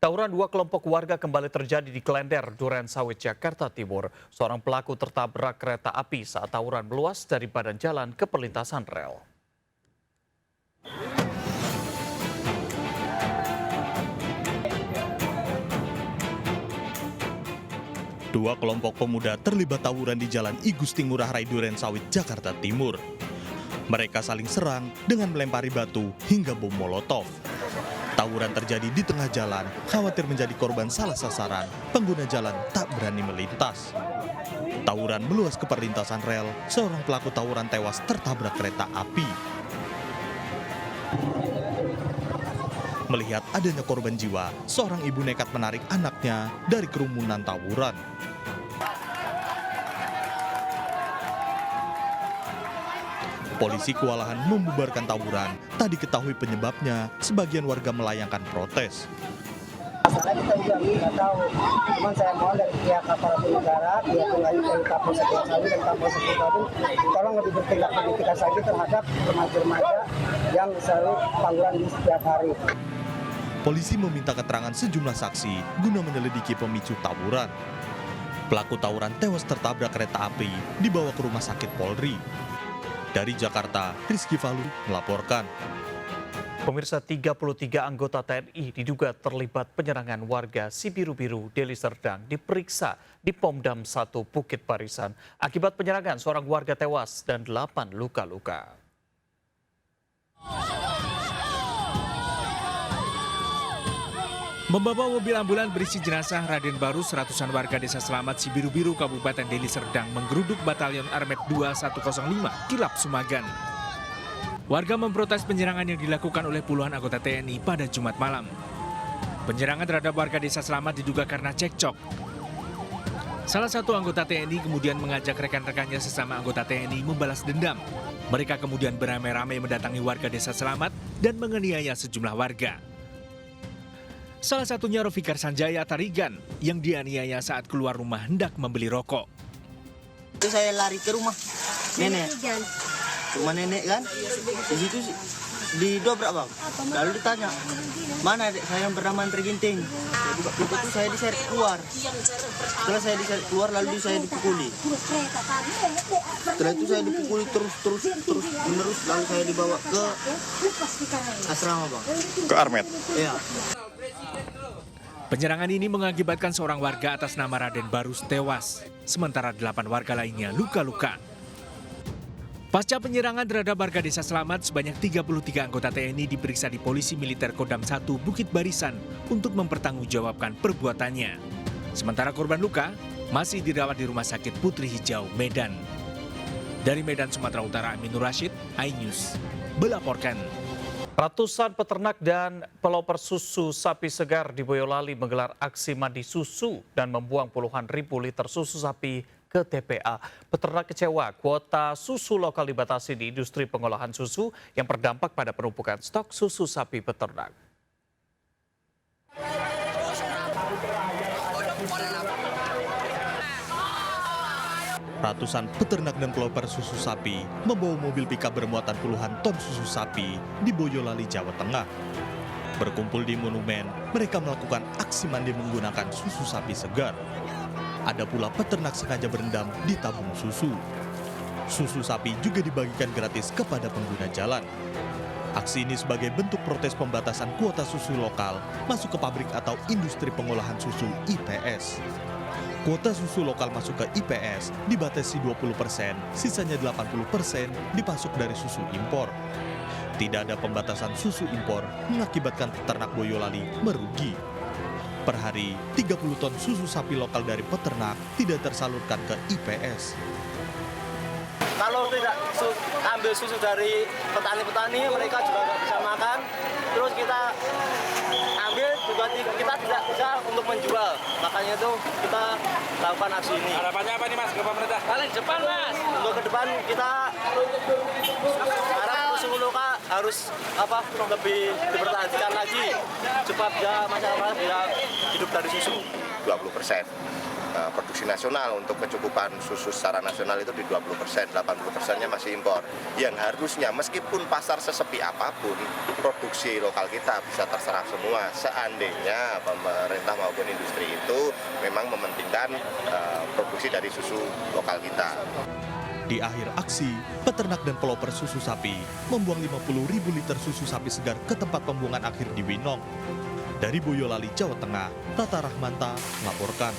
Tawuran dua kelompok warga kembali terjadi di Klender, Durensawit, Jakarta Timur. Seorang pelaku tertabrak kereta api saat tawuran meluas dari badan jalan ke perlintasan rel. Dua kelompok pemuda terlibat tawuran di Jalan I Gusti Ngurah Rai Durensawit, Jakarta Timur. Mereka saling serang dengan melempari batu hingga bom molotov. Tawuran terjadi di tengah jalan, khawatir menjadi korban salah sasaran, pengguna jalan tak berani melintas. Tawuran meluas ke perlintasan rel, seorang pelaku tawuran tewas tertabrak kereta api. Melihat adanya korban jiwa, seorang ibu nekat menarik anaknya dari kerumunan tawuran. Polisi kewalahan membubarkan tawuran. Tak diketahui penyebabnya, sebagian warga melayangkan protes. Masalahnya kita juga nggak tahu, cuman saya mohon dari pihak aparatur negara, pihak dari Kapolsek Sawit dan Kapolsek Badung, tolong lebih bertindak lebih tegas lagi terhadap remaja-remaja yang selalu tawuran di setiap hari. Polisi meminta keterangan sejumlah saksi guna menyelidiki pemicu tawuran. Pelaku tawuran tewas tertabrak kereta api dibawa ke rumah sakit Polri. Dari Jakarta, Rizky Falu melaporkan. Pemirsa, 33 anggota TNI diduga terlibat penyerangan warga Sibiru-Biru, Deli Serdang diperiksa di Pomdam 1 Bukit Barisan. Akibat penyerangan, seorang warga tewas dan 8 luka-luka. Membawa mobil ambulan berisi jenazah Raden Barus, ratusan warga desa Selamat Sibiru-Biru, Kabupaten Deli Serdang menggeruduk Batalion Armet 2105 Kilap Sumagan. Warga memprotes penyerangan yang dilakukan oleh puluhan anggota TNI pada Jumat malam. Penyerangan terhadap warga desa Selamat diduga karena cekcok. Salah satu anggota TNI kemudian mengajak rekan-rekannya sesama anggota TNI membalas dendam. Mereka kemudian beramai-ramai mendatangi warga desa Selamat dan menganiaya sejumlah warga. Salah satunya Rofikar Sanjaya Tarigan yang dianiaya saat keluar rumah hendak membeli rokok. Itu saya lari ke rumah nenek, rumah nenek kan, di situ didobrak bang. Lalu ditanya, mana adik saya yang bernama Terginting? Itu saya diseret keluar. Setelah saya diseret keluar, lalu saya dipukuli. Setelah itu saya dipukuli terus menerus, lalu saya dibawa ke asrama bang. Ke Armet? Iya. Penyerangan ini mengakibatkan seorang warga atas nama Raden Barus tewas, sementara 8 warga lainnya luka-luka. Pasca penyerangan terhadap warga desa Selamat, sebanyak 33 anggota TNI diperiksa di Polisi Militer Kodam 1 Bukit Barisan untuk mempertanggungjawabkan perbuatannya. Sementara korban luka masih dirawat di Rumah Sakit Putri Hijau, Medan. Dari Medan, Sumatera Utara, Aminur Rashid, iNews melaporkan. Ratusan peternak dan peloper susu sapi segar di Boyolali menggelar aksi mandi susu dan membuang puluhan ribu liter susu sapi ke TPA. Peternak kecewa kuota susu lokal dibatasi di industri pengolahan susu yang berdampak pada penumpukan stok susu sapi peternak. Ratusan peternak dan peloper susu sapi membawa mobil pickup bermuatan puluhan ton susu sapi di Boyolali, Jawa Tengah. Berkumpul di monumen, mereka melakukan aksi mandi menggunakan susu sapi segar. Ada pula peternak sengaja berendam di tabung susu. Susu sapi juga dibagikan gratis kepada pengguna jalan. Aksi ini sebagai bentuk protes pembatasan kuota susu lokal masuk ke pabrik atau industri pengolahan susu IPS. Kuota susu lokal masuk ke IPS dibatasi 20%, sisanya 80% dipasok dari susu impor. Tidak ada pembatasan susu impor mengakibatkan peternak Boyolali merugi. Per hari, 30 ton susu sapi lokal dari peternak tidak tersalurkan ke IPS. Kalau tidak ambil susu dari petani-petani, mereka juga nggak bisa makan. Terus kita ambil juga kita tidak bisa untuk menjual. Makanya itu kita lakukan aksi ini. Harapannya apa nih mas ke pemerintah? Paling depan mas. Untuk ke depan kita harap susu lokal harus lebih dipertahankan lagi supaya masyarakat bisa hidup dari susu 20%. Produksi nasional untuk kecukupan susu secara nasional itu di 20%, 80%-nya masih impor. Yang harusnya meskipun pasar sesepi apapun, produksi lokal kita bisa terserap semua. Seandainya pemerintah maupun industri itu memang mementingkan produksi dari susu lokal kita. Di akhir aksi, peternak dan peloper susu sapi membuang 50.000 liter susu sapi segar ke tempat pembuangan akhir di Winong. Dari Boyolali, Jawa Tengah, Tata Rahmanta melaporkan.